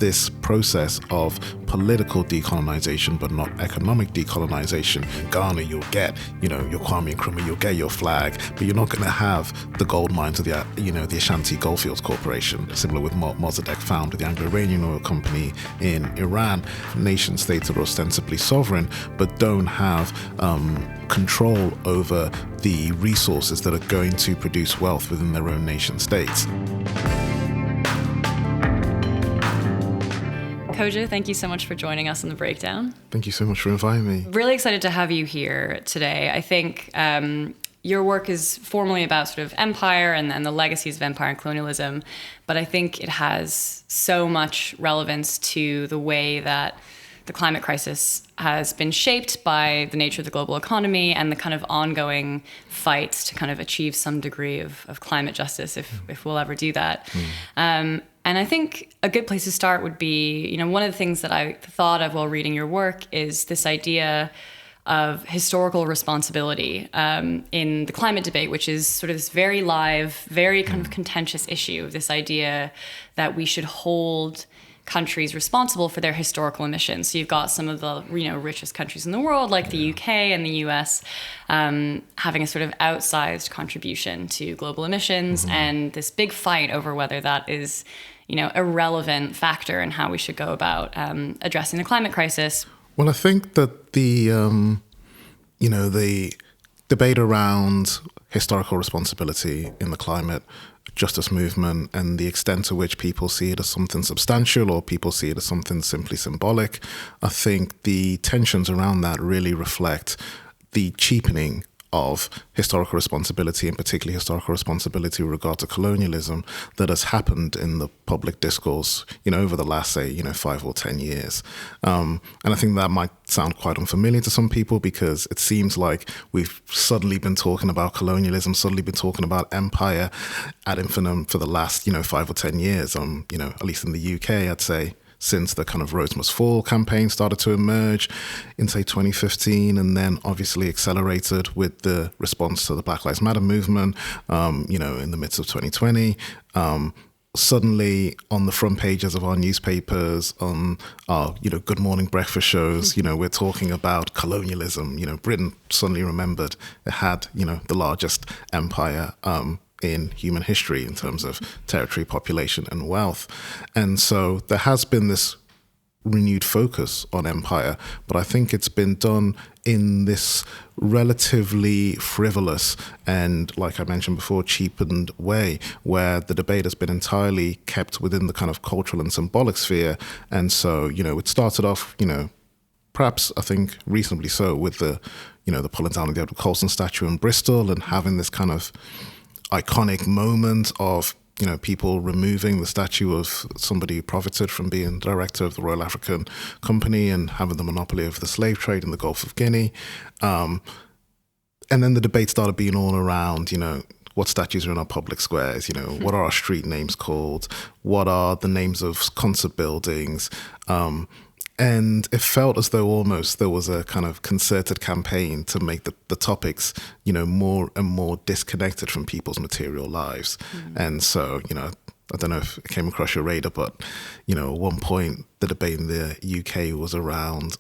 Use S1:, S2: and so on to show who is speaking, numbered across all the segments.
S1: this process of political decolonization, but not economic decolonization. In Ghana, you'll get, your Kwame Nkrumah, you'll get your flag, but you're not going to have the gold mines of the Ashanti Goldfields Corporation. Similar with Mossadegh found with the Anglo-Iranian Oil Company in Iran. Nation states are ostensibly sovereign, but don't have control over the resources that are going to produce wealth within their own nation states.
S2: Kojo, thank you so much for joining us on The Breakdown.
S1: Thank you so much for inviting me.
S2: Really excited to have you here today. I think your work is formally about sort of empire and the legacies of empire and colonialism, but I think it has so much relevance to the way that the climate crisis has been shaped by the nature of the global economy and the kind of ongoing fights to kind of achieve some degree of climate justice, if we'll ever do that. And I think a good place to start would be, one of the things that I thought of while reading your work is this idea of historical responsibility in the climate debate, which is sort of this very live, very kind of contentious issue, this idea that we should hold countries responsible for their historical emissions. So you've got some of the richest countries in the world, like the UK and the US, having a sort of outsized contribution to global emissions, and this big fight over whether that is a relevant factor in how we should go about addressing the climate crisis.
S1: Well, I think that the debate around historical responsibility in the climate justice movement and the extent to which people see it as something substantial or people see it as something simply symbolic, I think the tensions around that really reflect the cheapening of historical responsibility, and particularly historical responsibility with regard to colonialism, that has happened in the public discourse, over the last, say, 5 or 10 years. And I think that might sound quite unfamiliar to some people because it seems like we've suddenly been talking about colonialism, suddenly been talking about empire ad infinitum for the last, 5 or 10 years. At least in the UK, I'd say, since the kind of Rhodes Must Fall campaign started to emerge in, say, 2015, and then obviously accelerated with the response to the Black Lives Matter movement, in the midst of 2020. Suddenly on the front pages of our newspapers, on our, good morning breakfast shows, we're talking about colonialism. Britain suddenly remembered it had, the largest empire in human history in terms of territory, population, and wealth. And so there has been this renewed focus on empire, but I think it's been done in this relatively frivolous and, like I mentioned before, cheapened way, where the debate has been entirely kept within the kind of cultural and symbolic sphere. And so, it started off, perhaps I think reasonably so, with the pulling down of the Edward Colston statue in Bristol and having this kind of iconic moment of people removing the statue of somebody who profited from being director of the Royal African Company and having the monopoly over the slave trade in the Gulf of Guinea. And then the debate started being all around, what statues are in our public squares, what are our street names called, what are the names of concert buildings. And it felt as though almost there was a kind of concerted campaign to make the topics, more and more disconnected from people's material lives. And so, I don't know if it came across your radar, but, at one point the debate in the UK was around,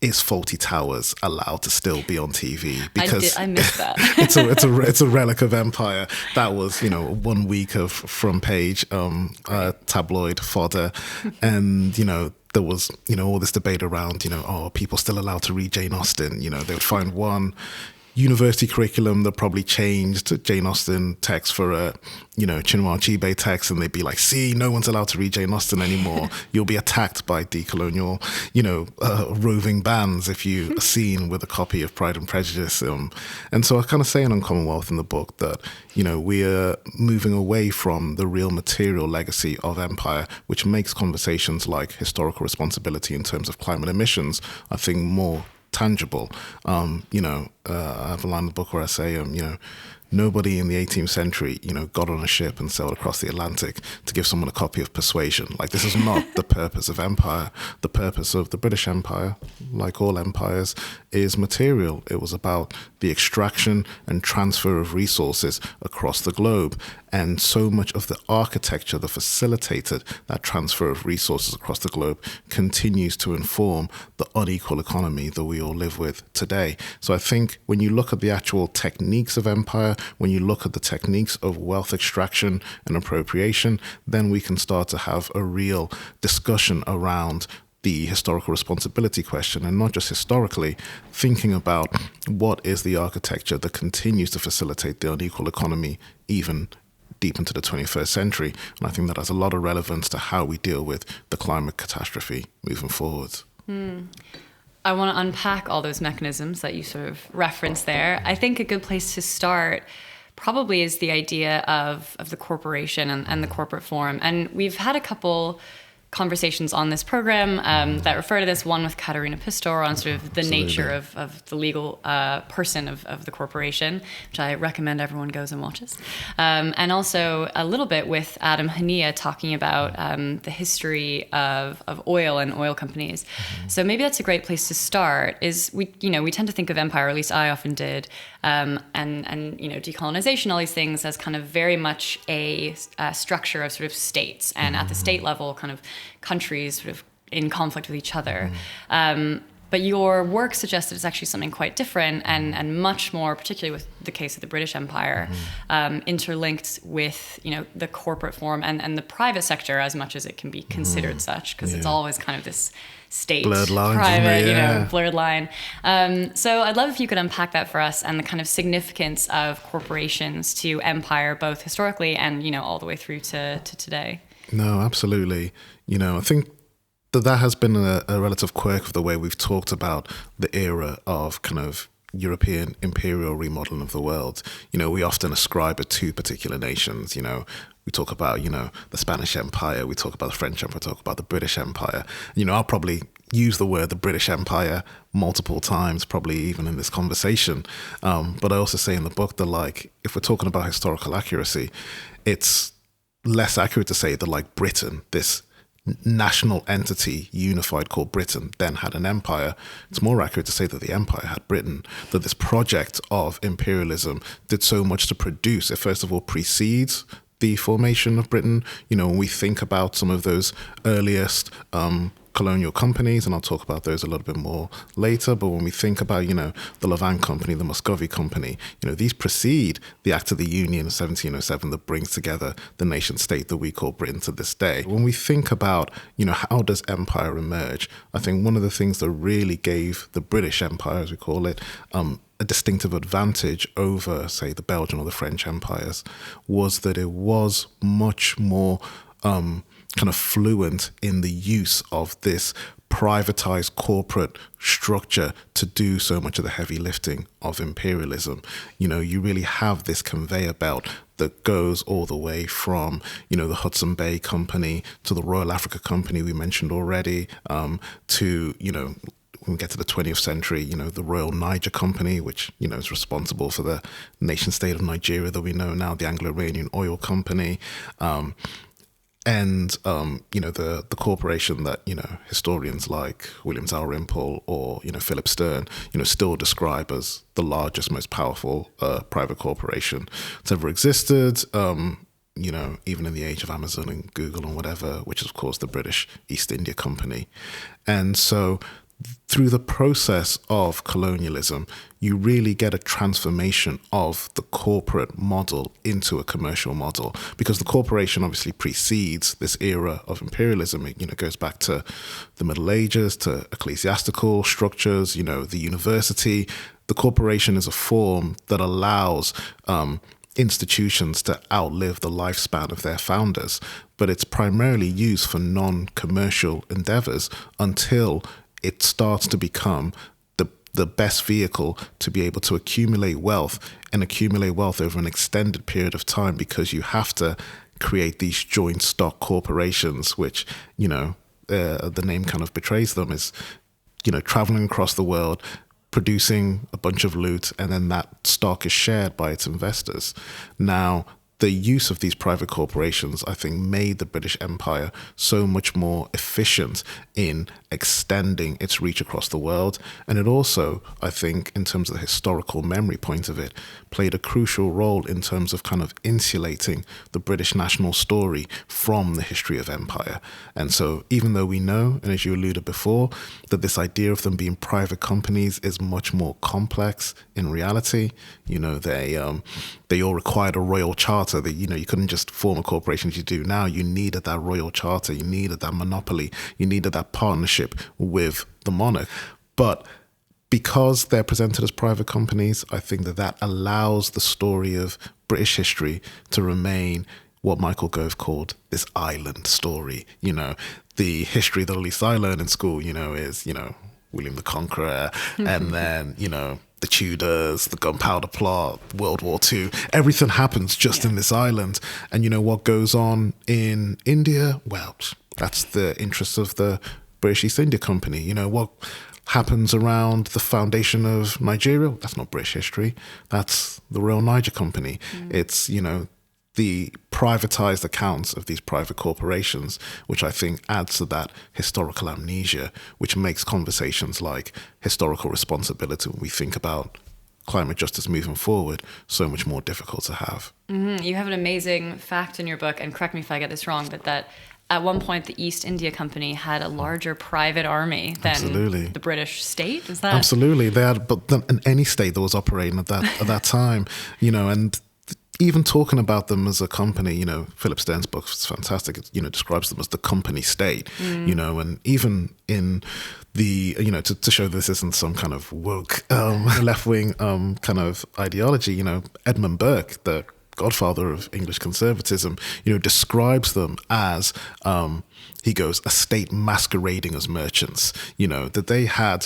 S1: is Fawlty Towers allowed to still be on TV? Because
S2: I missed that.
S1: it's a relic of empire. That was 1 week of front page tabloid fodder, and there was all this debate around are people still allowed to read Jane Austen? They would find one university curriculum that probably changed Jane Austen text for a, Chinua Achebe text, and they'd be like, see, no one's allowed to read Jane Austen anymore. You'll be attacked by decolonial, roving bands if you are seen with a copy of Pride and Prejudice. And so I kind of say in Commonwealth in the book that, we are moving away from the real material legacy of empire, which makes conversations like historical responsibility in terms of climate emissions, I think, more tangible. I have a line in the book where I say, Nobody in the 18th century, got on a ship and sailed across the Atlantic to give someone a copy of Persuasion. Like, this is not the purpose of empire. The purpose of the British Empire, like all empires, is material. It was about the extraction and transfer of resources across the globe. And so much of the architecture that facilitated that transfer of resources across the globe continues to inform the unequal economy that we all live with today. So I think when you look at the actual techniques of empire, when you look at the techniques of wealth extraction and appropriation, then we can start to have a real discussion around the historical responsibility question, and not just historically, thinking about what is the architecture that continues to facilitate the unequal economy even deep into the 21st century. And I think that has a lot of relevance to how we deal with the climate catastrophe moving forward.
S2: I want to unpack all those mechanisms that you sort of referenced there. I think a good place to start probably is the idea of the corporation and the corporate form. And we've had a couple conversations on this program that refer to this, one with Katerina Pistor on sort of the nature of the legal person of the corporation, which I recommend everyone goes and watches. And also a little bit with Adam Hania talking about the history of oil and oil companies. So maybe that's a great place to start. Is we tend to think of empire, or at least I often did, and decolonization, all these things as kind of very much a structure of sort of states, and at the state level, kind of countries sort of in conflict with each other. But your work suggests that it's actually something quite different and much more, particularly with the case of the British Empire, interlinked with the corporate form and the private sector as much as it can be considered such, because it's always kind of this state,
S1: blurred lines,
S2: private, blurred line. So I'd love if you could unpack that for us and the kind of significance of corporations to empire, both historically and all the way through to today.
S1: No, absolutely. I think that has been a relative quirk of the way we've talked about the era of kind of European imperial remodeling of the world. We often ascribe it to particular nations. We talk about, the Spanish Empire, we talk about the French Empire, we talk about the British Empire. I'll probably use the word the British Empire multiple times, probably even in this conversation. But I also say in the book that, if we're talking about historical accuracy, it's less accurate to say that, Britain, this national entity unified called Britain, then had an empire. It's more accurate to say that the empire had Britain, that this project of imperialism did so much to produce. It first of all precedes the formation of Britain. When we think about some of those earliest colonial companies, and I'll talk about those a little bit more later, but when we think about, the Levant Company, the Muscovy Company, these precede the Act of the Union of 1707 that brings together the nation state that we call Britain to this day. When we think about, how does empire emerge, I think one of the things that really gave the British Empire, as we call it, a distinctive advantage over, say, the Belgian or the French empires was that it was much more kind of fluent in the use of this privatized corporate structure to do so much of the heavy lifting of imperialism. You really have this conveyor belt that goes all the way from, the Hudson Bay Company to the Royal Africa Company we mentioned already, to, when we get to the 20th century, the Royal Niger Company, which, is responsible for the nation state of Nigeria that we know now, the Anglo-Iranian Oil Company, and the corporation that historians like William Dalrymple or Philip Stern still describe as the largest, most powerful private corporation that's ever existed. Even in the age of Amazon and Google and whatever, which is of course the British East India Company. And so through the process of colonialism, you really get a transformation of the corporate model into a commercial model, because the corporation obviously precedes this era of imperialism. It goes back to the Middle Ages, to ecclesiastical structures, the university. The corporation is a form that allows institutions to outlive the lifespan of their founders, but it's primarily used for non-commercial endeavors until it starts to become the best vehicle to be able to accumulate wealth over an extended period of time, because you have to create these joint stock corporations, which, the name kind of betrays them, is, traveling across the world, producing a bunch of loot, and then that stock is shared by its investors. Now, the use of these private corporations, I think, made the British Empire so much more efficient in extending its reach across the world. And it also, I think, in terms of the historical memory point of it, played a crucial role in terms of kind of insulating the British national story from the history of empire. And so even though we know, and as you alluded before, that this idea of them being private companies is much more complex in reality, you know, they all required a royal charter. That, you know, you couldn't just form a corporation as you do now. You needed that royal charter. You needed that monopoly. You needed that partnership with the monarch. But because they're presented as private companies, I think that allows the story of British history to remain what Michael Gove called this island story. You know, the history that at least I learned in school, you know, is, you know, William the Conqueror, and then, you know, the Tudors, the Gunpowder Plot, World War II. Everything happens just in this island. And you know what goes on in India? Well, that's the interests of the British East India Company. You know what happens around the foundation of Nigeria? That's not British history. That's the Royal Niger Company. It's, you know, the privatized accounts of these private corporations, which I think adds to that historical amnesia, which makes conversations like historical responsibility when we think about climate justice moving forward so much more difficult to have.
S2: You have an amazing fact in your book, and correct me if I get this wrong, but that at one point the East India Company had a larger private army than the British state. Is that
S1: absolutely? They had, but than any state that was operating at that time, you know, and even talking about them as a company, you know, Philip Stern's book is fantastic. It, you know, describes them as the company state, you know, and even in the, you know, to show this isn't some kind of woke left-wing kind of ideology, you know, Edmund Burke, the godfather of English conservatism, you know, describes them as, he goes, a state masquerading as merchants, you know, that they had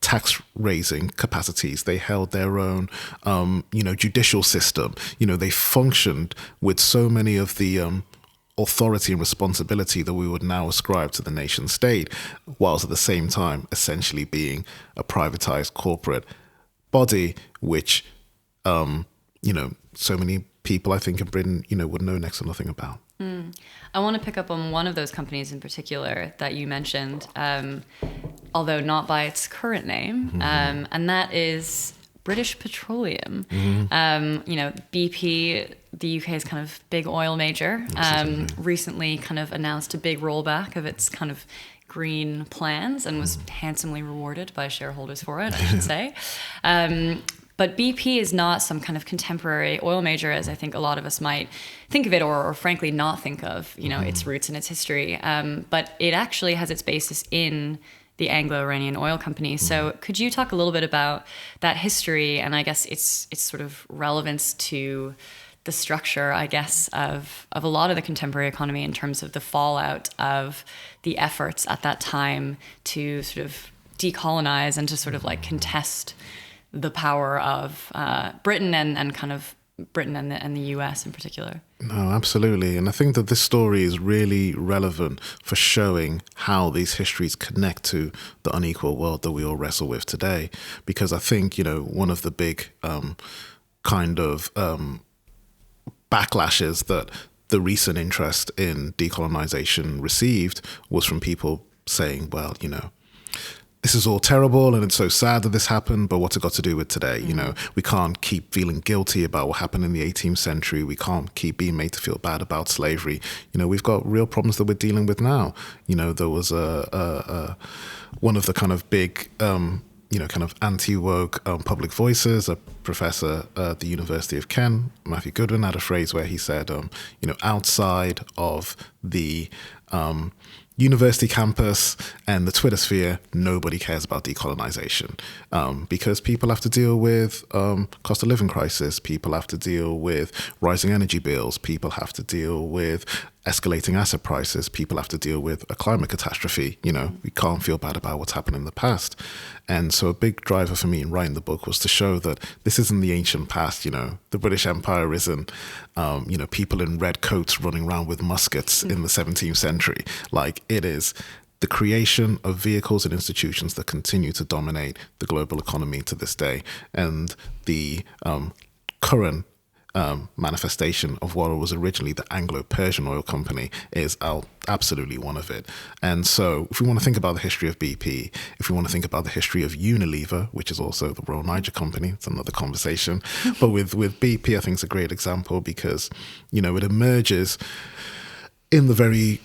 S1: tax raising capacities. They held their own, you know, judicial system. You know, they functioned with so many of the authority and responsibility that we would now ascribe to the nation state, whilst at the same time essentially being a privatized corporate body, which, you know, so many people, I think, in Britain, you know, would know next to nothing about.
S2: I want to pick up on one of those companies in particular that you mentioned, although not by its current name, and that is British Petroleum. You know, BP, the UK's kind of big oil major, recently kind of announced a big rollback of its kind of green plans and was handsomely rewarded by shareholders for it, I should say. But BP is not some kind of contemporary oil major, as I think a lot of us might think of it, or frankly not think of, you know, its roots and its history. But it actually has its basis in the Anglo-Iranian Oil Company. So could you talk a little bit about that history and I guess its sort of relevance to the structure, I guess, of a lot of the contemporary economy in terms of the fallout of the efforts at that time to sort of decolonize and to sort of like contest the power of Britain and kind of Britain and the US in particular.
S1: No, absolutely. And I think that this story is really relevant for showing how these histories connect to the unequal world that we all wrestle with today. Because I think, you know, one of the big kind of backlashes that the recent interest in decolonization received was from people saying, well, you know, this is all terrible and it's so sad that this happened, but what's it got to do with today? You know, we can't keep feeling guilty about what happened in the 18th century. We can't keep being made to feel bad about slavery. You know, we've got real problems that we're dealing with now. You know, there was one of the kind of big, you know, kind of anti-woke public voices, a professor at the University of Kent, Matthew Goodwin, had a phrase where he said, you know, outside of the university campus and the Twitter sphere, nobody cares about decolonization because people have to deal with cost of living crisis, people have to deal with rising energy bills, people have to deal with escalating asset prices, people have to deal with a climate catastrophe. You know, we can't feel bad about what's happened in the past. And so a big driver for me in writing the book was to show that this isn't the ancient past. You know, the British Empire isn't, you know, people in red coats running around with muskets in the 17th century. Like, it is the creation of vehicles and institutions that continue to dominate the global economy to this day. And the current manifestation of what was originally the Anglo-Persian Oil Company is absolutely one of it. And so if we want to think about the history of BP, if we want to think about the history of Unilever, which is also the Royal Niger Company, it's another conversation. But with BP, I think it's a great example because, it emerges in the very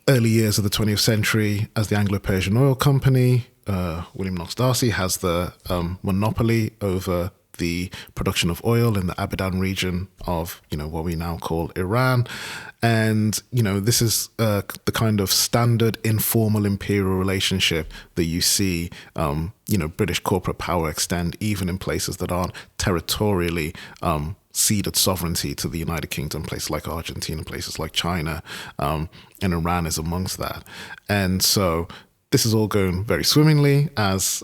S1: early years of the 20th century as the Anglo-Persian Oil Company. William Knox Darcy has the monopoly over the production of oil in the Abadan region of, what we now call Iran. And, this is the kind of standard informal imperial relationship that you see, British corporate power extend even in places that aren't territorially ceded sovereignty to the United Kingdom, places like Argentina, places like China, and Iran is amongst that. And so this is all going very swimmingly as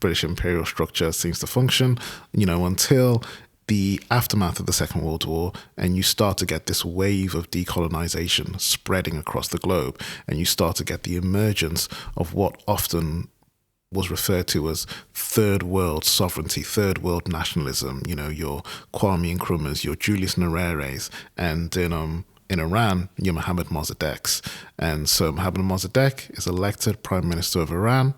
S1: British imperial structure seems to function, until the aftermath of the Second World War, and you start to get this wave of decolonization spreading across the globe, and you start to get the emergence of what often was referred to as third world sovereignty, third world nationalism, your Kwame Nkrumahs, your Julius Nyerere, and in Iran, you're Mohammad Mossadeghs. And so Mohammad Mossadegh is elected Prime Minister of Iran.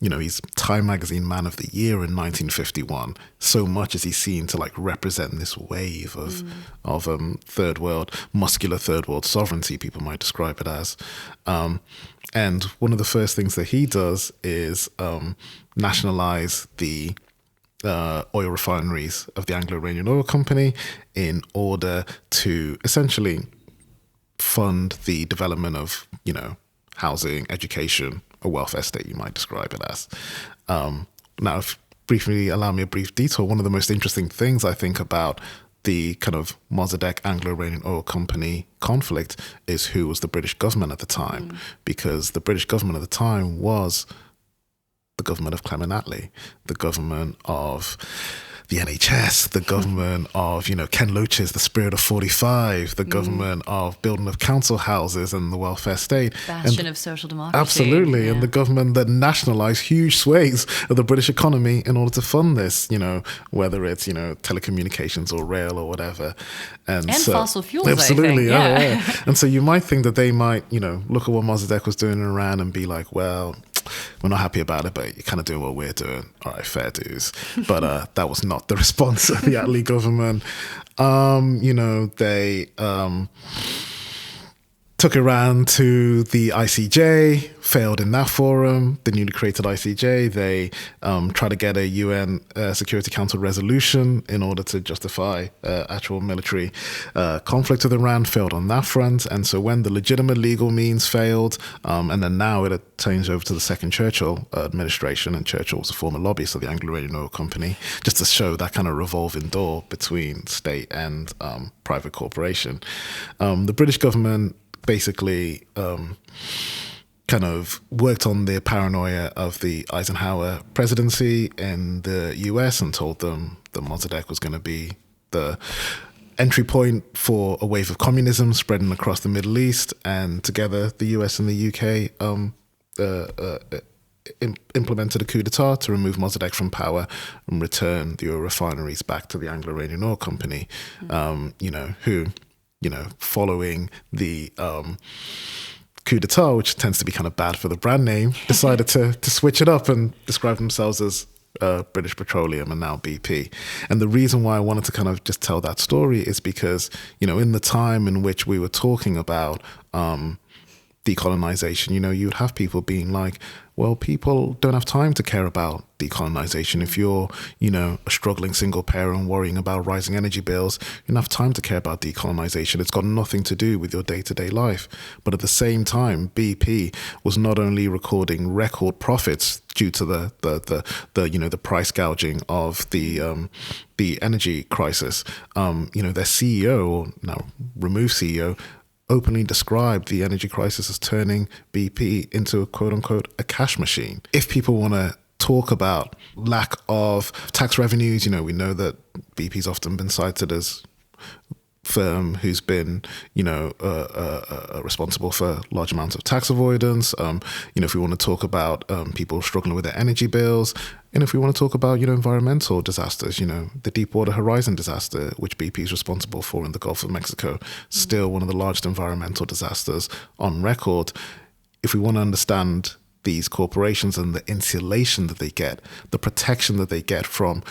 S1: He's Time Magazine Man of the Year in 1951. So much as he's seen to represent this wave of third world, muscular third world sovereignty, people might describe it as. And one of the first things that he does is nationalize the oil refineries of the Anglo-Iranian Oil Company in order to essentially fund the development of, housing, education, a welfare state, you might describe it as. Now, if briefly allow me a brief detour, one of the most interesting things I think about the kind of Mossadegh Anglo-Iranian Oil Company conflict is who was the British government at the time, because the British government at the time was the government of Clement Attlee, the government of the NHS, the government of, Ken Loach's The Spirit of 45, the government of building of council houses and the welfare state.
S2: Bastion of social democracy.
S1: Absolutely. Yeah. And the government that nationalized huge swathes of the British economy in order to fund this, whether it's, telecommunications or rail or whatever. And so,
S2: fossil fuels,
S1: absolutely,
S2: I think. Yeah.
S1: And so you might think that they might, look at what Mossadegh was doing in Iran and be like, well, we're not happy about it, but you're kind of doing what we're doing. All right, fair dues. But that was not the response of the Attlee government. They took Iran to the ICJ, failed in that forum, the newly created ICJ. They tried to get a UN Security Council resolution in order to justify actual military conflict with Iran, failed on that front. And so when the legitimate legal means failed, and then now it changed over to the second Churchill administration, and Churchill was a former lobbyist of the Anglo-Iranian Oil Company, just to show that kind of revolving door between state and private corporation. The British government basically kind of worked on the paranoia of the Eisenhower presidency in the US and told them that Mossadegh was going to be the entry point for a wave of communism spreading across the Middle East, and together the US and the UK implemented a coup d'etat to remove Mossadegh from power and return the oil refineries back to the Anglo-Iranian Oil Company, who following the coup d'etat, which tends to be kind of bad for the brand name, decided to switch it up and describe themselves as British Petroleum and now BP. And the reason why I wanted to kind of just tell that story is because, in the time in which we were talking about decolonization, you'd have people being like, well, people don't have time to care about decolonization. If you're, a struggling single parent worrying about rising energy bills, you don't have time to care about decolonization. It's got nothing to do with your day-to-day life. But at the same time, BP was not only recording record profits due to the price gouging of the energy crisis. Their CEO, or now removed CEO, openly described the energy crisis as turning BP into a quote-unquote a cash machine. If people want to talk about lack of tax revenues, we know that BP's often been cited as firm who's been, responsible for large amounts of tax avoidance. If we want to talk about people struggling with their energy bills, and if we want to talk about, environmental disasters, the Deepwater Horizon disaster, which BP is responsible for in the Gulf of Mexico, still one of the largest environmental disasters on record. If we want to understand these corporations and the insulation that they get, the protection that they get from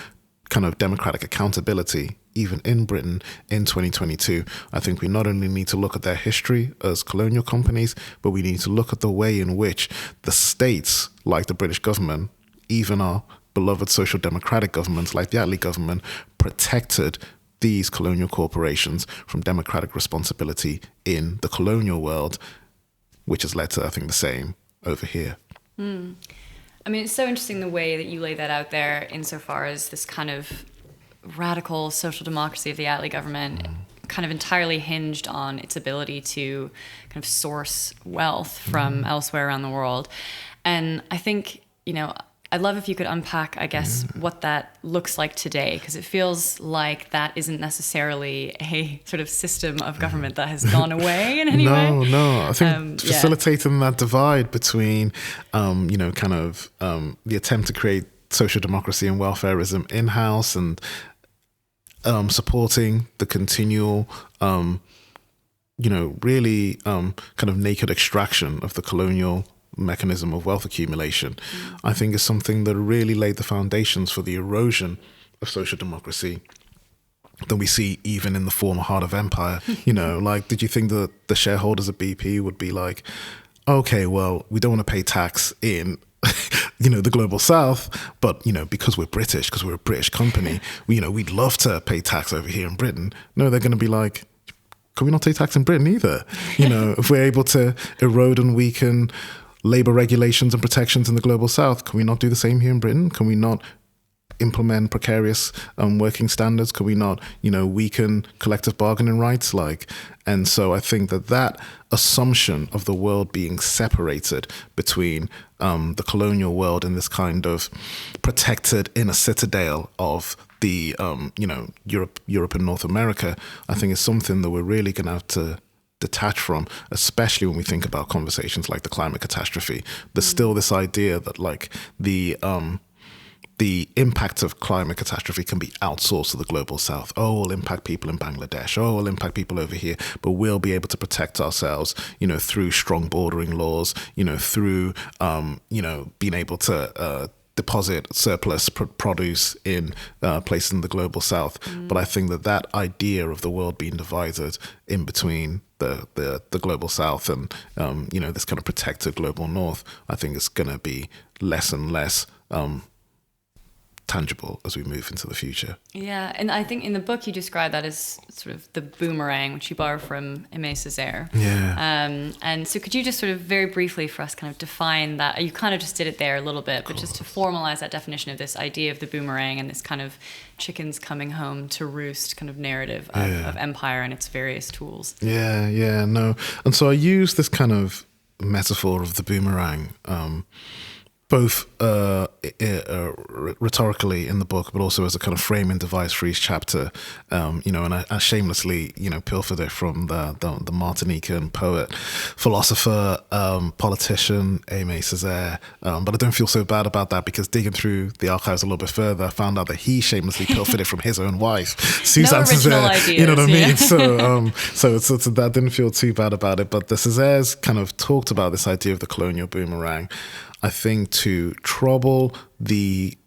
S1: kind of democratic accountability, even in Britain in 2022, I think we not only need to look at their history as colonial companies, but we need to look at the way in which the states, like the British government, even our beloved social democratic governments like the Attlee government, protected these colonial corporations from democratic responsibility in the colonial world, which has led to, I think, the same over here.
S2: I mean, it's so interesting the way that you lay that out there insofar as this kind of radical social democracy of the Attlee government kind of entirely hinged on its ability to kind of source wealth from elsewhere around the world. And I think, I'd love if you could unpack, I guess, what that looks like today, because it feels like that isn't necessarily a sort of system of government that has gone away in any way.
S1: No. I think facilitating that divide between, the attempt to create social democracy and welfareism in-house and supporting the continual, really kind of naked extraction of the colonial mechanism of wealth accumulation, I think is something that really laid the foundations for the erosion of social democracy that we see even in the former heart of empire. Did you think that the shareholders of BP would be like, okay, well, we don't want to pay tax in the global south, but because we're British, because we're a British company, we'd love to pay tax over here in Britain. No, they're going to be like, can we not pay tax in Britain either? If we're able to erode and weaken labor regulations and protections in the global south, can we not do the same here in Britain? Can we not implement precarious working standards? Can we not, weaken collective bargaining rights? And so I think that assumption of the world being separated between the colonial world and this kind of protected inner citadel of the, Europe and North America, I think is something that we're really going to have to detach from, especially when we think about conversations like the climate catastrophe. There's still this idea that the impact of climate catastrophe can be outsourced to the global south. Oh, it'll impact people in Bangladesh. Oh, it'll impact people over here. But we'll be able to protect ourselves, through strong bordering laws, through, being able to deposit surplus produce in places in the global south. But I think that idea of the world being divided in between the global south and this kind of protected global north, I think is going to be less and less tangible as we move into the future.
S2: Yeah, and I think in the book you describe that as sort of the boomerang, which you borrow from Aimé Césaire.
S1: Yeah.
S2: And so could you just sort of very briefly for us kind of define that? You kind of just did it there a little bit, but just to formalize that definition of this idea of the boomerang and this kind of chickens coming home to roost kind of narrative of empire and its various tools.
S1: Yeah, no. And so I use this kind of metaphor of the boomerang, both rhetorically in the book, but also as a kind of framing device for each chapter. And I shamelessly, pilfered it from the Martinican poet, philosopher, politician, Aimé Césaire. But I don't feel so bad about that, because digging through the archives a little bit further, I found out that he shamelessly pilfered it from his own wife, Suzanne Césaire.
S2: Ideas,
S1: you know what I mean?
S2: Yeah.
S1: So that didn't feel too bad about it. But the Césaire's kind of talked about this idea of the colonial boomerang, I think, to trouble the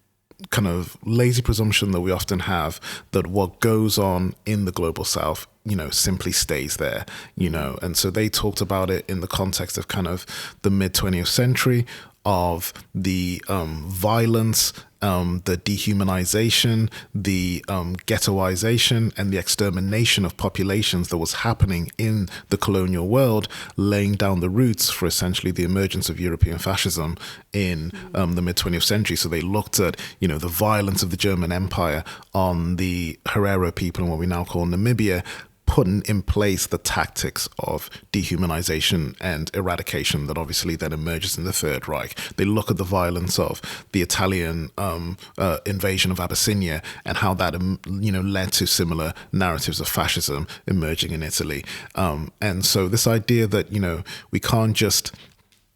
S1: kind of lazy presumption that we often have that what goes on in the global south, simply stays there, And so they talked about it in the context of kind of the mid-20th century, of the violence, the dehumanization, the ghettoization, and the extermination of populations that was happening in the colonial world, laying down the roots for essentially the emergence of European fascism in the mid-20th century. So they looked at, the violence of the German Empire on the Herero people in what we now call Namibia, putting in place the tactics of dehumanization and eradication that obviously then emerges in the Third Reich. They look at the violence of the Italian invasion of Abyssinia and how that led to similar narratives of fascism emerging in Italy. And so this idea that we can't just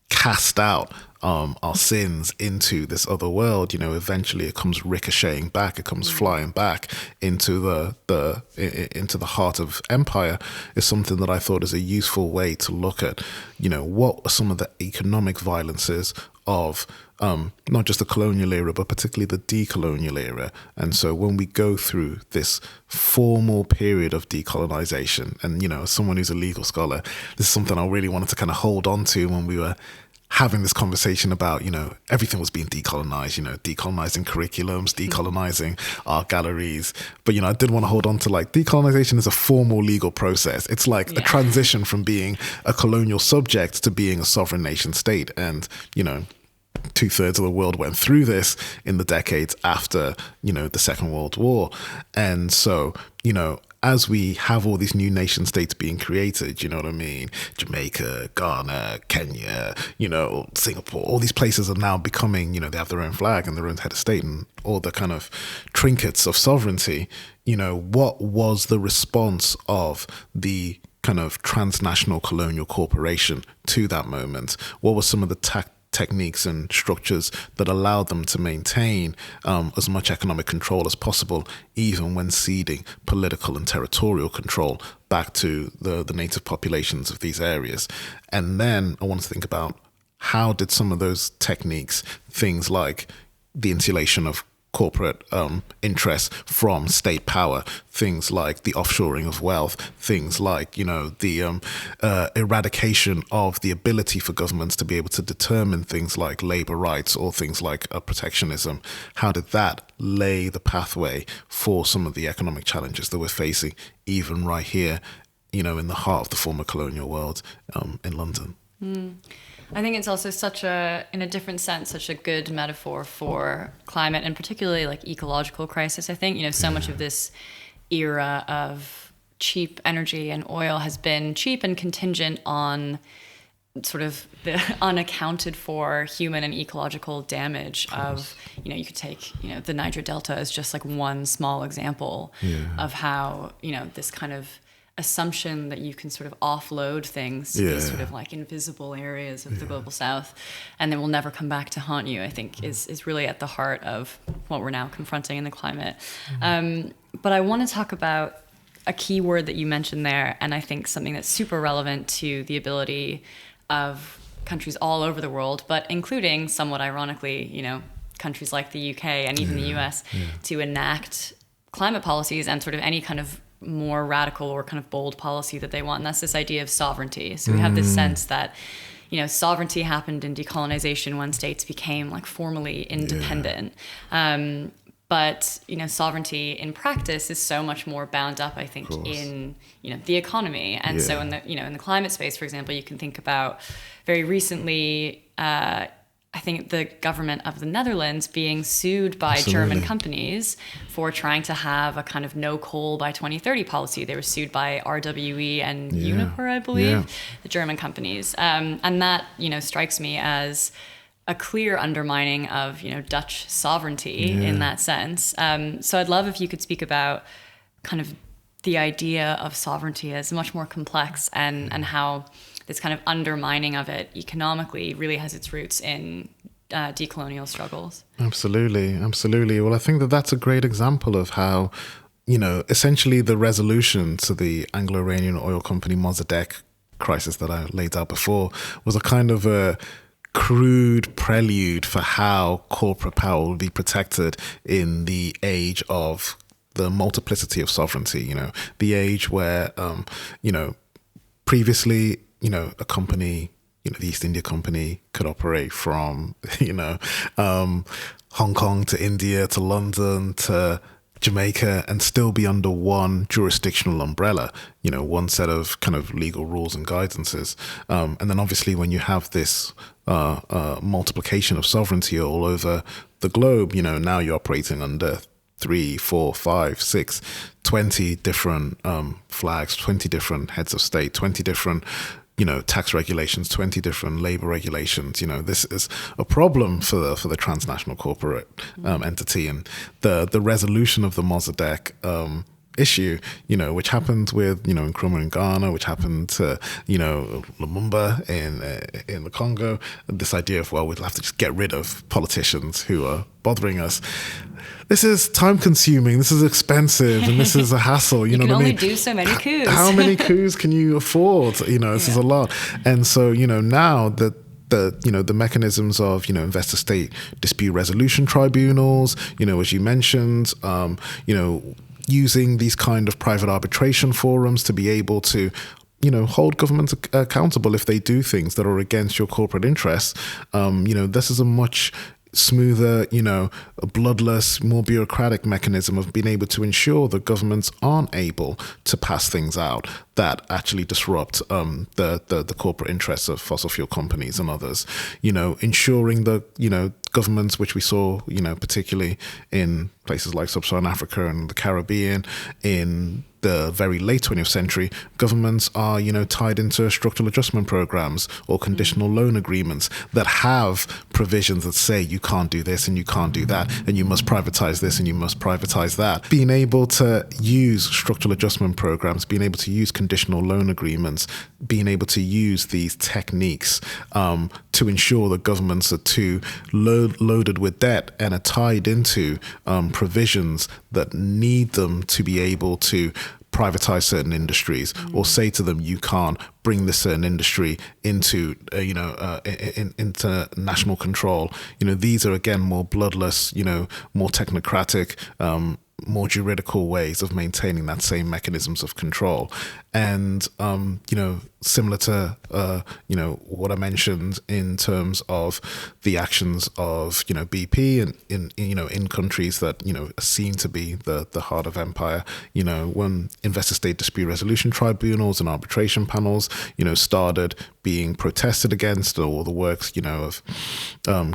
S1: cast out our sins into this other world, eventually it comes ricocheting back, it comes flying back into the heart of empire, is something that I thought is a useful way to look at, what are some of the economic violences of not just the colonial era, but particularly the decolonial era. And so when we go through this formal period of decolonization, and, as someone who's a legal scholar, this is something I really wanted to kind of hold on to when we were having this conversation about, everything was being decolonized, decolonizing curriculums, decolonizing art galleries. But, I did want to hold on to decolonization is a formal legal process. It's like a transition from being a colonial subject to being a sovereign nation state. And, 2/3 of the world went through this in the decades after, the Second World War. And so, as we have all these new nation states being created, Jamaica, Ghana, Kenya, Singapore, all these places are now becoming, they have their own flag and their own head of state and all the kind of trinkets of sovereignty. What was the response of the kind of transnational colonial corporation to that moment? What were some of the techniques and structures that allowed them to maintain as much economic control as possible, even when ceding political and territorial control back to the native populations of these areas? And then I want to think about how did some of those techniques, things like the insulation of corporate interests from state power, things like the offshoring of wealth, things like, the eradication of the ability for governments to be able to determine things like labor rights or things like protectionism. How did that lay the pathway for some of the economic challenges that we're facing, even right here, in the heart of the former colonial world in London?
S2: I think it's also in a different sense, such a good metaphor for climate and particularly ecological crisis. I think, so much of this era of cheap energy and oil has been cheap and contingent on sort of the unaccounted for human and ecological damage of, you could take, the Niger Delta as just one small example of how, this kind of assumption that you can sort of offload things to these sort of invisible areas of the global south and then will never come back to haunt you, I think is really at the heart of what we're now confronting in the climate. But I want to talk about a key word that you mentioned there, and I think something that's super relevant to the ability of countries all over the world, but including, somewhat ironically, countries like the UK and even the US to enact climate policies and sort of any kind of more radical or kind of bold policy that they want. And that's this idea of sovereignty. So we have this sense that, sovereignty happened in decolonization when states became formally independent. But, sovereignty in practice is so much more bound up, I think, in, the economy. And so in the, in the climate space, for example, you can think about very recently, I think the government of the Netherlands being sued by German companies for trying to have a kind of no coal by 2030 policy. They were sued by RWE and Uniper, I believe, the German companies. And that, strikes me as a clear undermining of, Dutch sovereignty in that sense. So I'd love if you could speak about kind of the idea of sovereignty as much more complex and how this kind of undermining of it economically really has its roots in decolonial struggles. Absolutely.
S1: Well, I think that's a great example of how, essentially the resolution to the Anglo-Iranian oil company Mossadegh crisis that I laid out before was a kind of a crude prelude for how corporate power will be protected in the age of the multiplicity of sovereignty, the age where, previously, a company, the East India Company could operate from, Hong Kong to India to London to Jamaica and still be under one jurisdictional umbrella, one set of kind of legal rules and guidances. And then obviously when you have this multiplication of sovereignty all over the globe, now you're operating under 3, 4, 5, 6, 20 different flags, 20 different heads of state, 20 different tax regulations, 20 different labor regulations. This is a problem for the transnational corporate entity, and the resolution of the Mossadegh issue, which happened with, Nkrumah in Ghana, which happened to, Lumumba in the Congo. This idea of, well, we'll have to just get rid of politicians who are bothering us. This is time consuming, this is expensive, and this is a hassle. You know what I mean?
S2: You can only do so many coups.
S1: How many coups can you afford? This is a lot. And so, now that the mechanisms of, investor state dispute resolution tribunals, as you mentioned, using these kind of private arbitration forums to be able to hold governments accountable if they do things that are against your corporate interests. This is a much smoother, a bloodless, more bureaucratic mechanism of being able to ensure that governments aren't able to pass things out that actually disrupt the corporate interests of fossil fuel companies and others. Ensuring that, governments, which we saw, particularly in places like Sub-Saharan Africa and the Caribbean in the very late 20th century, governments are, tied into structural adjustment programs or conditional loan agreements that have provisions that say you can't do this and you can't do that, and you must privatize this and you must privatize that. Being able to use structural adjustment programs, being able to use conditional loan agreements, being able to use these techniques to ensure that governments are too loaded with debt and are tied into provisions that need them to be able to privatize certain industries or say to them, you can't bring this certain industry into into national control. These are again more bloodless, more technocratic, more juridical ways of maintaining that same mechanisms of control. And similar to what I mentioned in terms of the actions of BP and in countries that are seen to be the heart of empire, when investor state dispute resolution tribunals and arbitration panels started being protested against, or the works of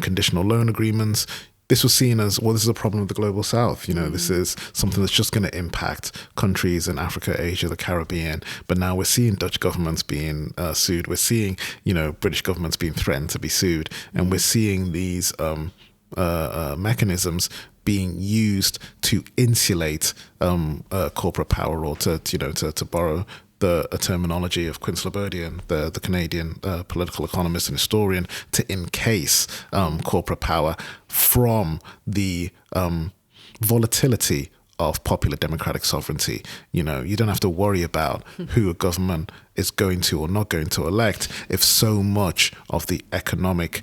S1: conditional loan agreements, this was seen as, well, this is a problem of the global south. This is something that's just going to impact countries in Africa, Asia, the Caribbean. But now we're seeing Dutch governments being sued. We're seeing, British governments being threatened to be sued. And we're seeing these mechanisms being used to insulate corporate power, or to borrow a terminology of Quince Labodian, the Canadian political economist and historian, to encase corporate power from the volatility of popular democratic sovereignty. You don't have to worry about who a government is going to or not going to elect if so much of the economic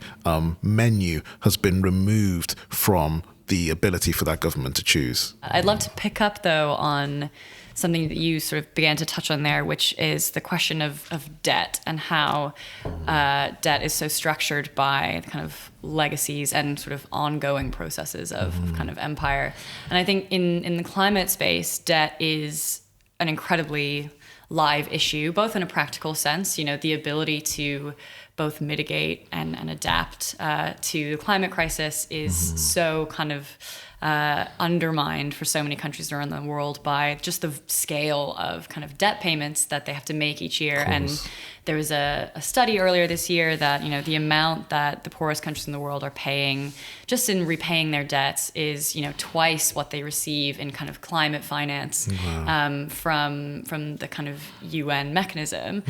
S1: menu has been removed from the ability for that government to choose.
S2: I'd love to pick up, though, on something that you sort of began to touch on there, which is the question of debt and how debt is so structured by the kind of legacies and sort of ongoing processes of kind of empire. And I think in the climate space, debt is an incredibly live issue, both in a practical sense, the ability to both mitigate and adapt to the climate crisis is so kind of undermined for so many countries around the world by just the scale of kind of debt payments that they have to make each year. And there was a study earlier this year that, the amount that the poorest countries in the world are paying just in repaying their debts is, twice what they receive in kind of climate finance from the kind of UN mechanism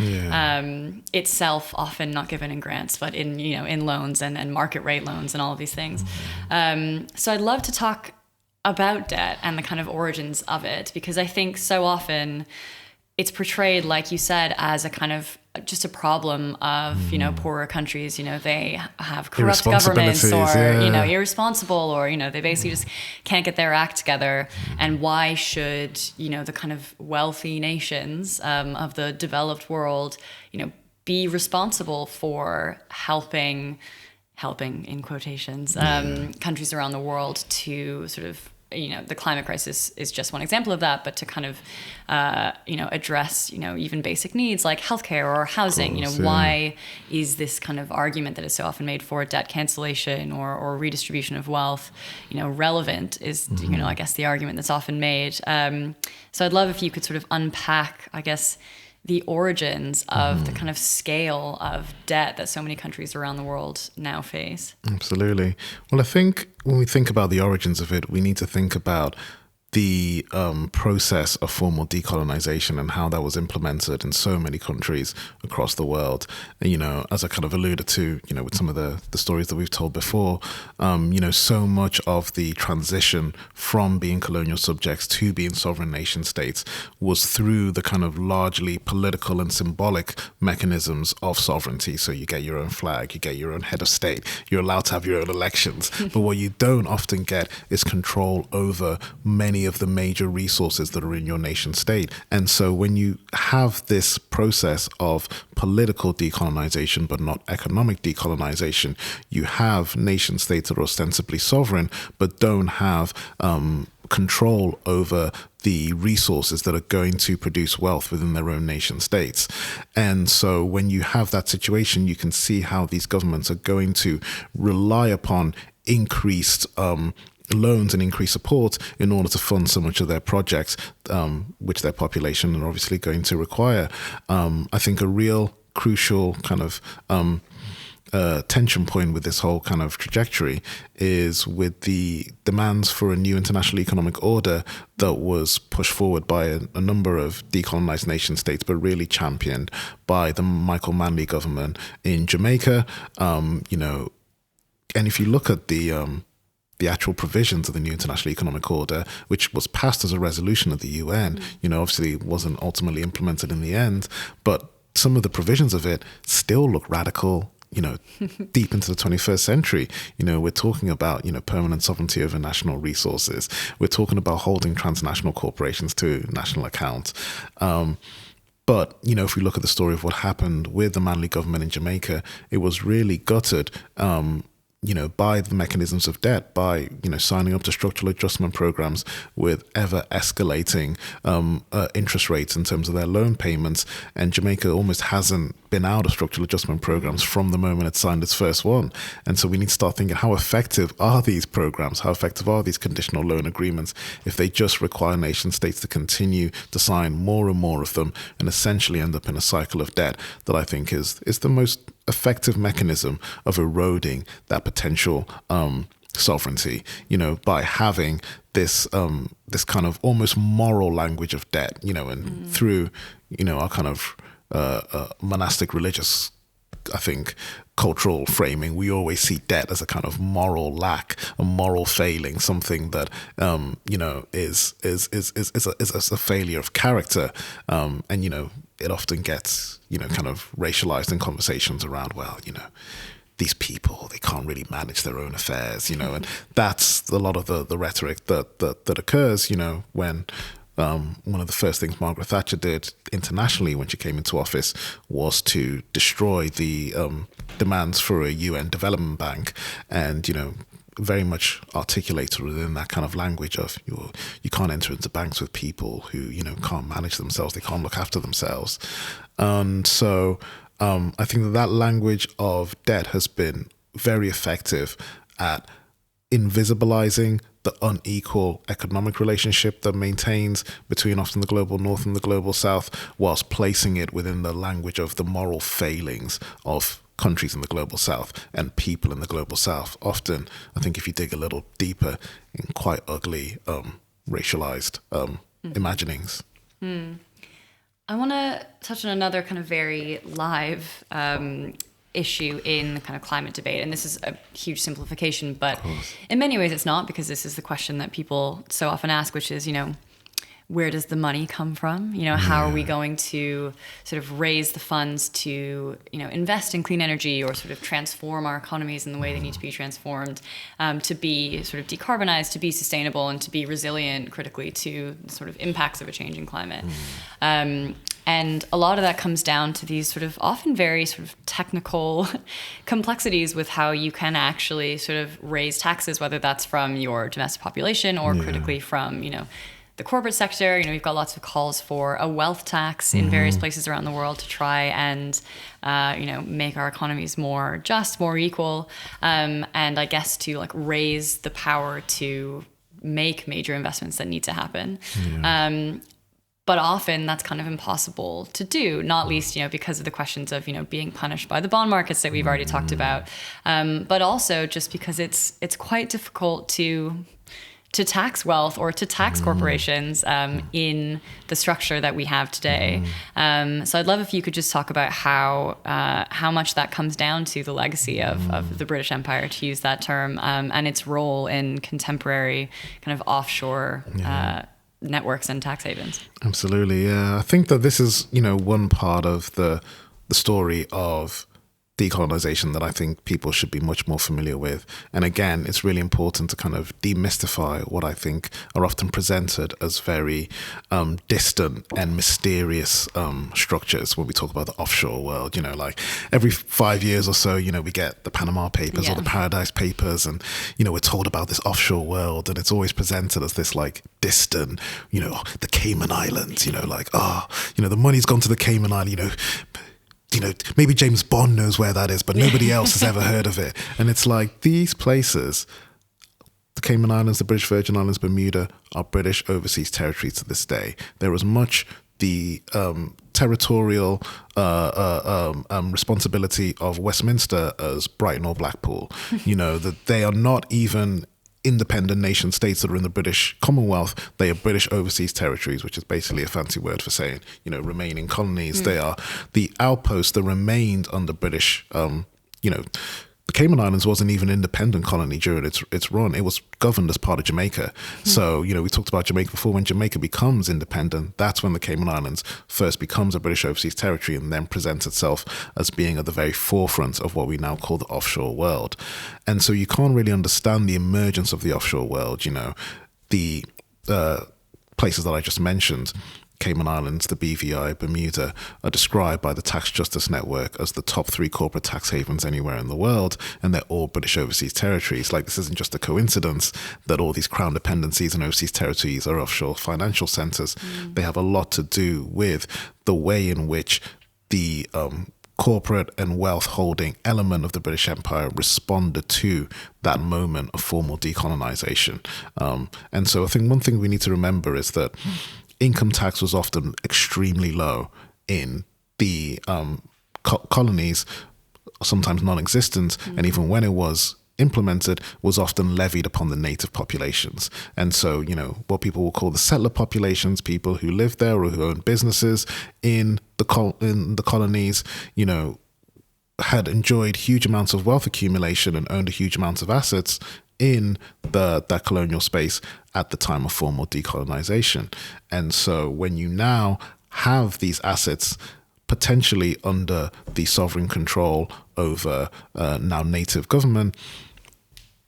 S2: itself, often not given in grants, but in loans and market rate loans and all of these things. So I'd love to talk about debt and the kind of origins of it, because I think so often it's portrayed, like you said, as a kind of just a problem of, poorer countries. They have corrupt governments or, irresponsible, or, they basically just can't get their act together. And why should, the kind of wealthy nations of the developed world, be responsible for helping in quotations, countries around the world to sort of the climate crisis is just one example of that, but to kind of, address, even basic needs like healthcare or housing. Why is this kind of argument that is so often made for debt cancellation or redistribution of wealth, relevant is, I guess the argument that's often made. So I'd love if you could sort of unpack, I guess, the origins of the kind of scale of debt that so many countries around the world now face.
S1: Absolutely. Well, I think when we think about the origins of it, we need to think about the process of formal decolonization and how that was implemented in so many countries across the world. And, as I kind of alluded to, with some of the stories that we've told before, so much of the transition from being colonial subjects to being sovereign nation states was through the kind of largely political and symbolic mechanisms of sovereignty. So you get your own flag, you get your own head of state, you're allowed to have your own elections. But what you don't often get is control over many of the major resources that are in your nation state. And so when you have this process of political decolonization but not economic decolonization, you have nation states that are ostensibly sovereign but don't have control over the resources that are going to produce wealth within their own nation states. And so when you have that situation, you can see how these governments are going to rely upon increased loans and increased support in order to fund so much of their projects, which their population are obviously going to require. I think a real crucial kind of tension point with this whole kind of trajectory is with the demands for a new international economic order that was pushed forward by a number of decolonized nation states, but really championed by the Michael Manley government in Jamaica. And if you look at the actual provisions of the new international economic order, which was passed as a resolution of the UN, obviously wasn't ultimately implemented in the end, but some of the provisions of it still look radical, deep into the 21st century. We're talking about, permanent sovereignty over national resources. We're talking about holding transnational corporations to national account. But, if we look at the story of what happened with the Manley government in Jamaica, it was really gutted, by the mechanisms of debt, by, signing up to structural adjustment programs with ever escalating interest rates in terms of their loan payments. And Jamaica almost hasn't been out of structural adjustment programs from the moment it signed its first one. And so we need to start thinking, how effective are these programs? How effective are these conditional loan agreements if they just require nation states to continue to sign more and more of them and essentially end up in a cycle of debt that I think is the most effective mechanism of eroding that potential sovereignty, by having this this kind of almost moral language of debt, and through, our kind of monastic religious, I think, cultural framing, we always see debt as a kind of moral lack, a moral failing, something that is a failure of character, and it often gets kind of racialized in conversations around, these people, they can't really manage their own affairs, and that's a lot of the rhetoric that occurs, when one of the first things Margaret Thatcher did internationally when she came into office was to destroy the demands for a UN development bank, and very much articulated within that kind of language of you can't enter into banks with people who can't manage themselves, they can't look after themselves. And so I think that language of debt has been very effective at invisibilizing the unequal economic relationship that maintains between often the global north and the global south, whilst placing it within the language of the moral failings of countries in the global south and people in the global south. Often, I think if you dig a little deeper, in quite ugly, racialized imaginings.
S2: I want to touch on another kind of very live issue in the kind of climate debate. And this is a huge simplification, but in many ways it's not, because this is the question that people so often ask, which is, where does the money come from? How are we going to sort of raise the funds to, invest in clean energy or sort of transform our economies in the way they need to be transformed, to be sort of decarbonized, to be sustainable, and to be resilient critically to the sort of impacts of a changing climate. And a lot of that comes down to these sort of often very sort of technical complexities with how you can actually sort of raise taxes, whether that's from your domestic population or critically from, the corporate sector. We've got lots of calls for a wealth tax in various places around the world to try and, make our economies more just, more equal, and I guess to like raise the power to make major investments that need to happen. But often that's kind of impossible to do, not least, because of the questions of, being punished by the bond markets that we've already talked about, but also just because it's quite difficult to tax wealth or to tax corporations in the structure that we have today. So I'd love if you could just talk about how much that comes down to the legacy of the British Empire, to use that term, and its role in contemporary kind of offshore networks and tax havens.
S1: Absolutely, yeah. I think that this is, one part of the story of decolonization that I think people should be much more familiar with. And again, it's really important to kind of demystify what I think are often presented as very distant and mysterious structures when we talk about the offshore world. Like every 5 years or so, we get the Panama Papers or the Paradise Papers, and, we're told about this offshore world, and it's always presented as this like distant, the Cayman Islands, the money's gone to the Cayman Island, maybe James Bond knows where that is, but nobody else has ever heard of it. And it's like these places, the Cayman Islands, the British Virgin Islands, Bermuda, are British overseas territories to this day. They're as much the territorial responsibility of Westminster as Brighton or Blackpool. That they are not even independent nation states that are in the British Commonwealth. They are British overseas territories, which is basically a fancy word for saying, remaining colonies. They are the outposts that remained under British, the Cayman Islands wasn't even an independent colony during its run. It was governed as part of Jamaica. So, we talked about Jamaica before. When Jamaica becomes independent, that's when the Cayman Islands first becomes a British overseas territory and then presents itself as being at the very forefront of what we now call the offshore world. And so you can't really understand the emergence of the offshore world, the places that I just mentioned, Cayman Islands, the BVI, Bermuda, are described by the Tax Justice Network as the top 3 corporate tax havens anywhere in the world, and they're all British overseas territories. Like, this isn't just a coincidence that all these crown dependencies and overseas territories are offshore financial centers. They have a lot to do with the way in which the corporate and wealth holding element of the British Empire responded to that moment of formal decolonization. And so I think one thing we need to remember is that income tax was often extremely low in the colonies, sometimes non-existent, and even when it was implemented, was often levied upon the native populations. And so, what people will call the settler populations, people who live there or who own businesses in the colonies, had enjoyed huge amounts of wealth accumulation and owned a huge amounts of assets in that colonial space at the time of formal decolonization. And so when you now have these assets potentially under the sovereign control over now native government,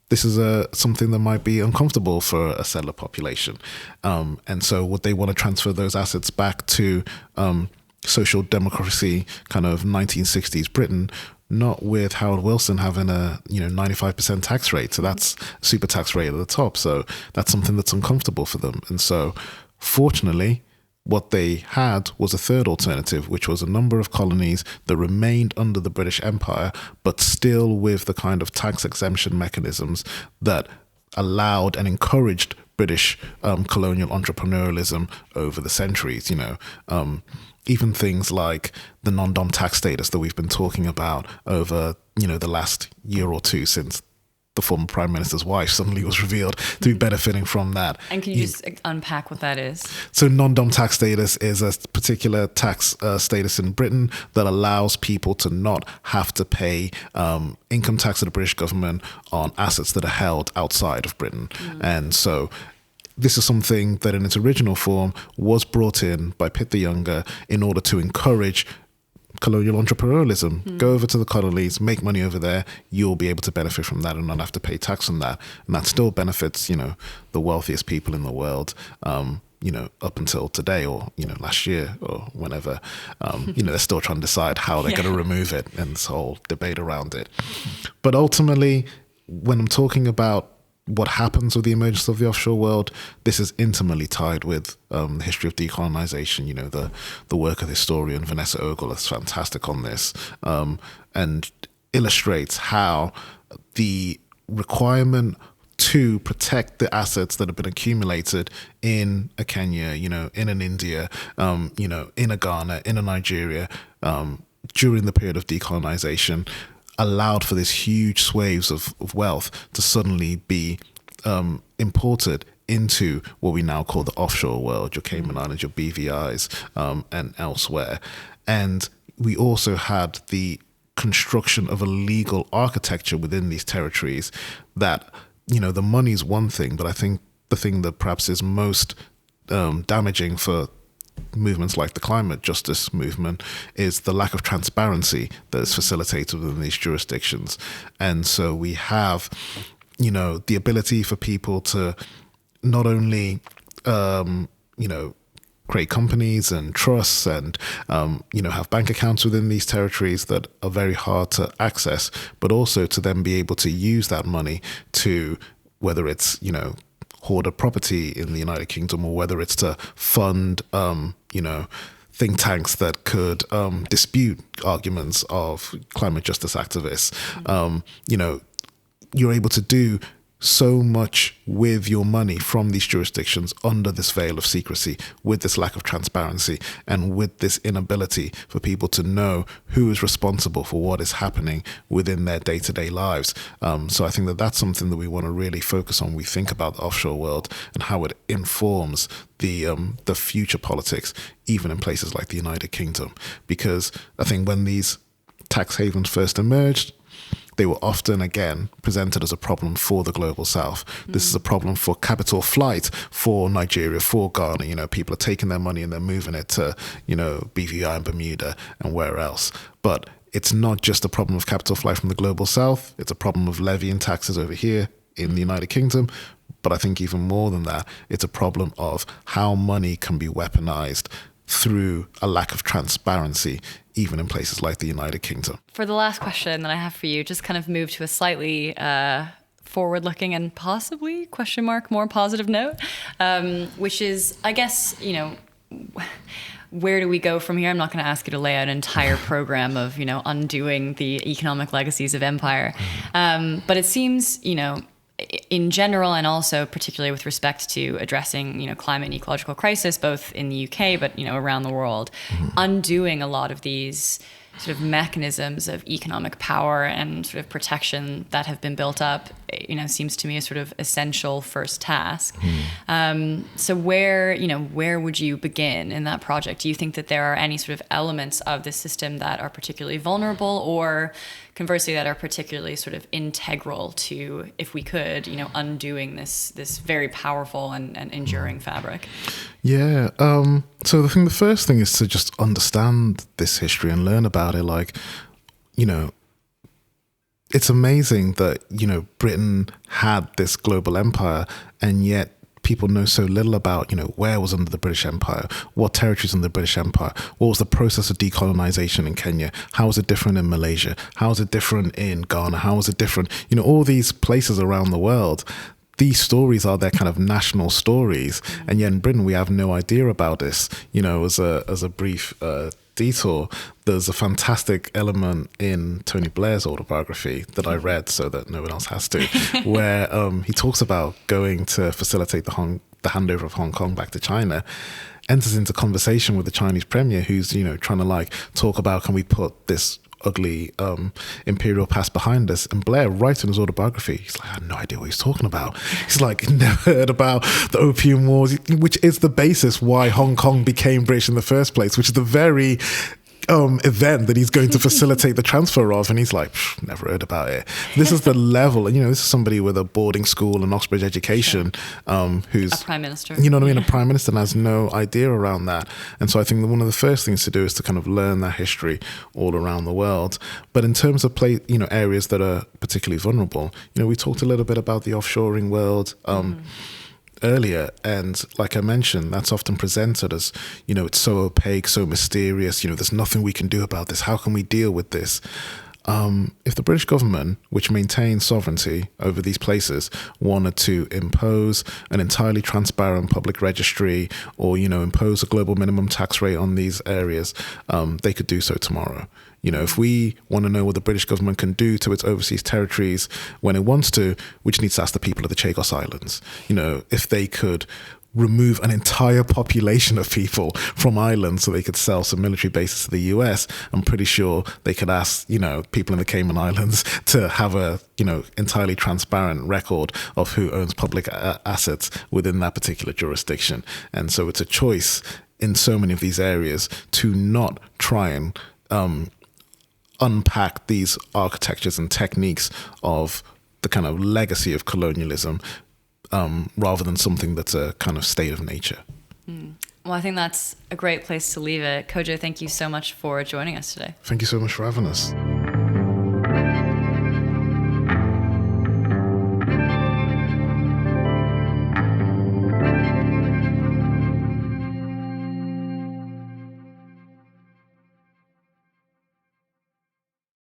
S1: this is something that might be uncomfortable for a settler population. And so would they want to transfer those assets back to social democracy, kind of 1960s Britain, not with Harold Wilson having a 95% tax rate. So that's super tax rate at the top. So that's something that's uncomfortable for them. And so fortunately, what they had was a third alternative, which was a number of colonies that remained under the British Empire, but still with the kind of tax exemption mechanisms that allowed and encouraged British colonial entrepreneurialism over the centuries. Even things like the non-dom tax status that we've been talking about over, the last year or two since the former Prime Minister's wife suddenly was revealed to be benefiting from that.
S2: And can you just unpack what that is?
S1: So non-dom tax status is a particular tax status in Britain that allows people to not have to pay income tax to the British government on assets that are held outside of Britain. And so this is something that in its original form was brought in by Pitt the Younger in order to encourage colonial entrepreneurialism. Go over to the colonies, make money over there, you'll be able to benefit from that and not have to pay tax on that. And that still benefits, the wealthiest people in the world. up until today or, last year or whenever, they're still trying to decide how they're going to remove it and this whole debate around it. But ultimately, when I'm talking about what happens with the emergence of the offshore world, this is intimately tied with the history of decolonization. The work of historian Vanessa Ogle is fantastic on this, and illustrates how the requirement to protect the assets that have been accumulated in a Kenya, in an India, in a Ghana, in a Nigeria, during the period of decolonization, allowed for this huge swathes of wealth to suddenly be imported into what we now call the offshore world, your Cayman Islands, your BVIs, and elsewhere. And we also had the construction of a legal architecture within these territories that, the money's one thing, but I think the thing that perhaps is most damaging for movements like the climate justice movement is the lack of transparency that is facilitated within these jurisdictions. And so we have, the ability for people to not only, create companies and trusts and, have bank accounts within these territories that are very hard to access, but also to then be able to use that money to, whether it's, hoard a property in the United Kingdom or whether it's to fund, think tanks that could dispute arguments of climate justice activists. You're able to do so much with your money from these jurisdictions under this veil of secrecy, with this lack of transparency, and with this inability for people to know who is responsible for what is happening within their day-to-day lives. So I think that that's something that we want to really focus on when we think about the offshore world and how it informs the future politics, even in places like the United Kingdom. Because I think when these tax havens first emerged, they were often, again, presented as a problem for the global south. This is a problem for capital flight for Nigeria, for Ghana. People are taking their money and they're moving it to, BVI and Bermuda and where else. But it's not just a problem of capital flight from the global south. It's a problem of levying taxes over here in the United Kingdom. But I think even more than that, it's a problem of how money can be weaponized through a lack of transparency, even in places like the United Kingdom.
S2: For the last question that I have for you, just kind of move to a slightly forward-looking and possibly, more positive note, which is, I guess, where do we go from here? I'm not going to ask you to lay out an entire program of, undoing the economic legacies of empire. But it seems, in general, and also particularly with respect to addressing, climate and ecological crisis, both in the UK, but, around the world, undoing a lot of these sort of mechanisms of economic power and sort of protection that have been built up, seems to me a sort of essential first task. So where would you begin in that project? Do you think that there are any sort of elements of the system that are particularly vulnerable, or conversely that are particularly sort of integral to, if we could, undoing this very powerful and enduring fabric?
S1: Yeah. So the first thing is to just understand this history and learn about it. Like, it's amazing that, Britain had this global empire, and yet people know so little about, where was under the British Empire, what territories under the British Empire, what was the process of decolonization in Kenya, how was it different in Malaysia, how was it different in Ghana, how was it different, all these places around the world. These stories are their kind of national stories, and yet in Britain we have no idea about this. As a brief detour, there's a fantastic element in Tony Blair's autobiography that I read so that no one else has to, where he talks about going to facilitate the handover of Hong Kong back to China, enters into conversation with the Chinese premier who's trying to talk about, can we put this ugly imperial past behind us? And Blair writes in his autobiography, he's like, I have no idea what he's talking about. He's like, never heard about the Opium Wars, which is the basis why Hong Kong became British in the first place, which is the very event that he's going to facilitate the transfer of. And he's like, never heard about it. This is the level, and this is somebody with a boarding school and Oxbridge education, who's
S2: a prime minister,
S1: a prime minister, and has no idea around that. And so I think that one of the first things to do is to kind of learn that history all around the world. But in terms of areas that are particularly vulnerable, we talked a little bit about the offshoring world. earlier. And like I mentioned, that's often presented as, it's so opaque, so mysterious, there's nothing we can do about this. How can we deal with this? If the British government, which maintains sovereignty over these places, wanted to impose an entirely transparent public registry or, impose a global minimum tax rate on these areas, they could do so tomorrow. If we want to know what the British government can do to its overseas territories when it wants to, we just need to ask the people of the Chagos Islands. If they could remove an entire population of people from islands so they could sell some military bases to the US, I'm pretty sure they could ask, people in the Cayman Islands to have a, entirely transparent record of who owns public assets within that particular jurisdiction. And so it's a choice in so many of these areas to not try and unpack these architectures and techniques of the kind of legacy of colonialism, rather than something that's a kind of state of nature.
S2: Well, I think that's a great place to leave it. Kojo, thank you so much for joining us today.
S1: Thank you so much for having us.